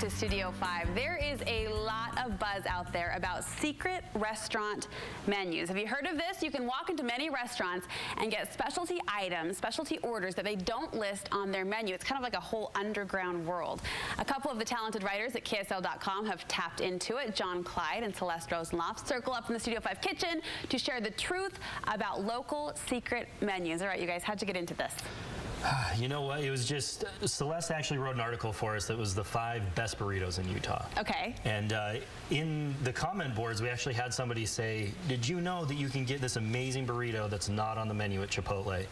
to Studio 5. There is a lot of buzz out there about secret restaurant menus. Have you heard of this? You can walk into many restaurants and get specialty items, specialty orders that they don't list on their menu. It's kind of like a whole underground world. A couple of the talented writers at KSL.com have tapped into it. Clyde and Celeste circle up in the Studio 5 kitchen to share the truth about local secret menus. All right, you guys, how'd you get into this? You know what? It was just, Celeste actually wrote an article for us that was the 5 best burritos in Utah. Okay. And in the comment boards, we actually had somebody say, did you know that you can get this amazing burrito that's not on the menu at Chipotle?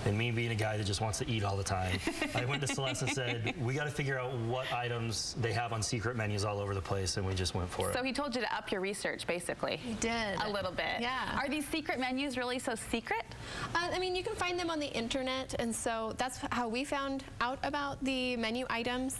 And me being a guy that just wants to eat all the time, I went to Celeste and said, we got to figure out what items they have on secret menus all over the place, and we just went for it. So he told you to up your research, basically. He did. A little bit. Yeah. Are these secret menus really so secret? I mean, you can find them on the internet, and so that's how we found out about the menu items.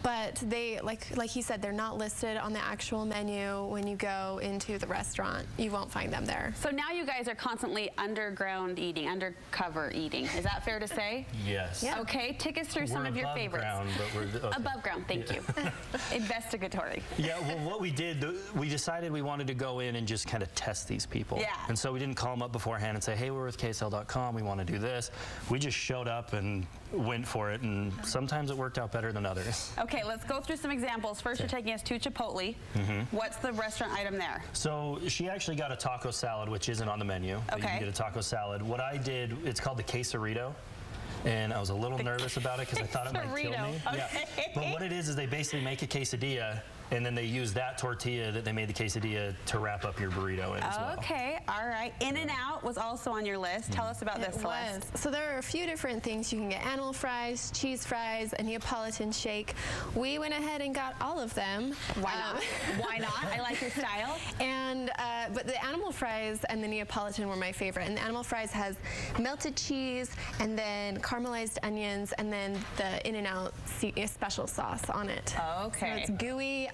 But they, like he said, they're not listed on the actual menu when you go into the restaurant. You won't find them there. So now you guys are constantly underground eating, undercover eating. Is that fair to say? Yes. Yeah. Okay, take us through some of your favorites. Ground, but we're okay. Above ground, thank you. Investigatory. Yeah, well, what we did, we decided we wanted to go in and just kind of test these people. Yeah. And so we didn't call them up beforehand and say, hey, we're with KSL.com, we want to do this. We just showed up and went for it, and sometimes it worked out better than others. Okay, let's go through some examples. First, you're taking us to Chipotle. What's the restaurant item there? So she actually got a taco salad, which isn't on the menu. But you can get a taco salad. What I did, it's called the quesarito. And I was a little nervous about it because I thought it might kill me. Okay. Yeah. But what it is they basically make a quesadilla, and then they use that tortilla that they made the quesadilla to wrap up your burrito in as well. Okay, all right. In-N-Out was also on your list. Tell us about this, Celeste. So there are a few different things. You can get animal fries, cheese fries, a Neapolitan shake. We went ahead and got all of them. Why not? Why not? I like your style. And but the animal fries and the Neapolitan were my favorite. And the animal fries has melted cheese and then caramelized onions and then the In-N-Out special sauce on it. Okay. So it's gooey.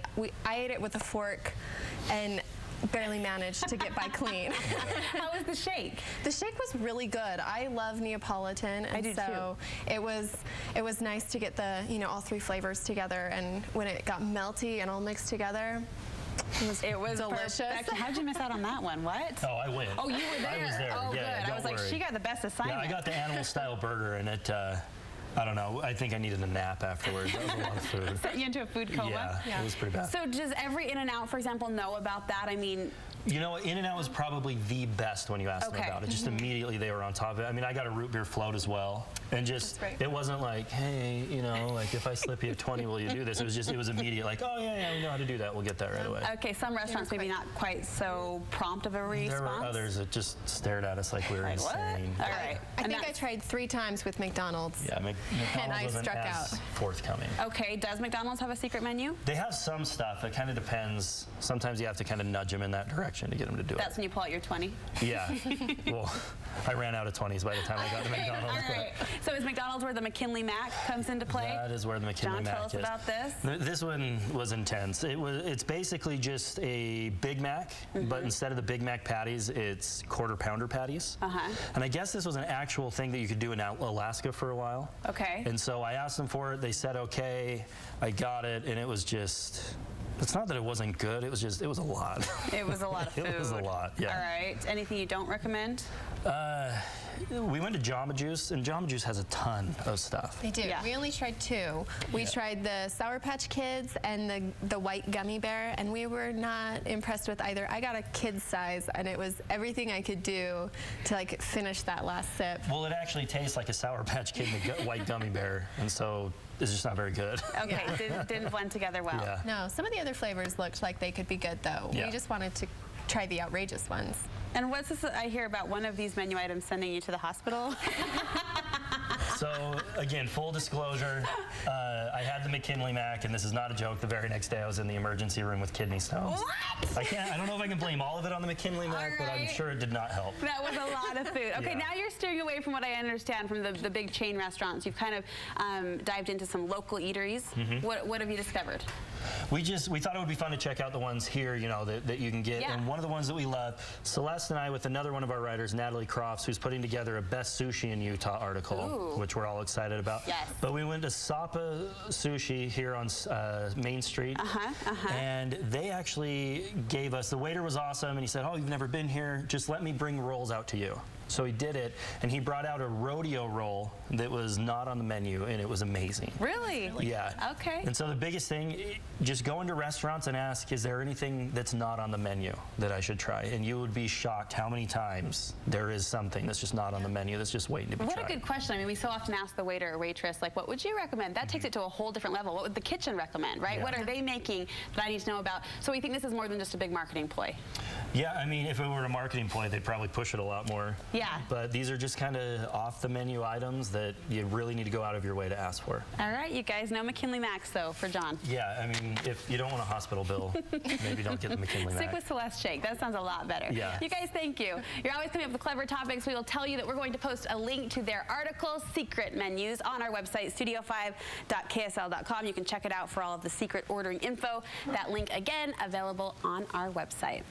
I ate it with a fork and barely managed to get by clean. How was the shake? The shake was really good. I love Neapolitan, and I do so too. it was nice to get the all 3 flavors together, and when it got melty and all mixed together, it was delicious. Perfect. How'd you miss out on that one? What? Oh, I went. Oh, you were there. I was there. Oh, yeah, good. I was like, she got the best assignment. Yeah, I got the animal style burger, and it. I don't know. I think I needed a nap afterwards. That was a lot of food. Set you into a food coma? Yeah, it was pretty bad. So does every In-N-Out, for example, know about that? I mean... You know, In-N-Out was probably the best when you asked them about it. Just immediately they were on top of it. I mean, I got a root beer float as well. And just, it wasn't like, hey, like if I slip you a 20, will you do this? It was just, it was immediate, like, oh, yeah, we know how to do that. We'll get that right away. Okay, some restaurants maybe not quite so prompt of a response. There were others that just stared at us like we were insane. What? All right. I think I tried 3 times with McDonald's. Yeah, McDonald's and I wasn't struck as out. forthcoming. Okay, does McDonald's have a secret menu? They have some stuff. It kind of depends. Sometimes you have to kind of nudge them in that direction to get them to do it. That's when you pull out your 20? Yeah. Well, I ran out of 20s by the time I got to McDonald's. All right. So is McDonald's where the McKinley Mac comes into play? That is where the McKinley Mac is. John, tell us about this. This one was intense. It's basically just a Big Mac, but instead of the Big Mac patties, it's quarter pounder patties. And I guess this was an actual thing that you could do in Alaska for a while. Okay. And so I asked them for it. They said okay. I got it, and it was just. It's not that it wasn't good, it was just, it was a lot. It was a lot of food. It was a lot, yeah. All right, anything you don't recommend? We went to Jamba Juice, and Jamba Juice has a ton of stuff. They do. Yeah. We only tried 2. We tried the Sour Patch Kids and the white gummy bear, and we were not impressed with either. I got a kid's size, and it was everything I could do to like finish that last sip. Well, it actually tastes like a Sour Patch Kid and a white gummy bear, and so it's just not very good. Okay, didn't blend together well. Yeah. No, some of the other flavors looked like they could be good, though. Yeah. We just wanted to try the outrageous ones. And what's this I hear about one of these menu items sending you to the hospital? So, again, full disclosure, I had the McKinley Mac, and this is not a joke. The very next day, I was in the emergency room with kidney stones. What? I don't know if I can blame all of it on the McKinley Mac, but I'm sure it did not help. That was a lot of food. Okay, now you're steering away from what I understand from the big chain restaurants. You've kind of dived into some local eateries. What have you discovered? We thought it would be fun to check out the ones here, that you can get. And one of the ones that we love, Celeste and I, with another one of our writers, Natalie Crofts, who's putting together a best sushi in Utah article, which which we're all excited about. Yes. But we went to Sapa Sushi here on Main Street, and they actually gave us, the waiter was awesome, and he said, oh, you've never been here, just let me bring rolls out to you. So he did it, and he brought out a rodeo roll that was not on the menu, and it was amazing. Really? Yeah. Okay. And so the biggest thing, just go into restaurants and ask, is there anything that's not on the menu that I should try? And you would be shocked how many times there is something that's just not on the menu that's just waiting to be tried. What a good question. I mean, we so often ask the waiter or waitress, like, what would you recommend? That takes it to a whole different level. What would the kitchen recommend, right? Yeah. What are they making that I need to know about? So we think this is more than just a big marketing ploy. Yeah, I mean, if it were a marketing ploy, they'd probably push it a lot more. Yeah. But these are just kind of off-the-menu items that you really need to go out of your way to ask for. All right, you guys know McKinley Max, though, for John. Yeah, I mean, if you don't want a hospital bill, maybe don't get the McKinley Stick Max. with Celeste Shake. That sounds a lot better. Yeah. You guys, thank you. You're always coming up with clever topics. We will tell you that we're going to post a link to their article, Secret Menus, on our website, studio5.ksl.com. You can check it out for all of the secret ordering info. That link, again, available on our website.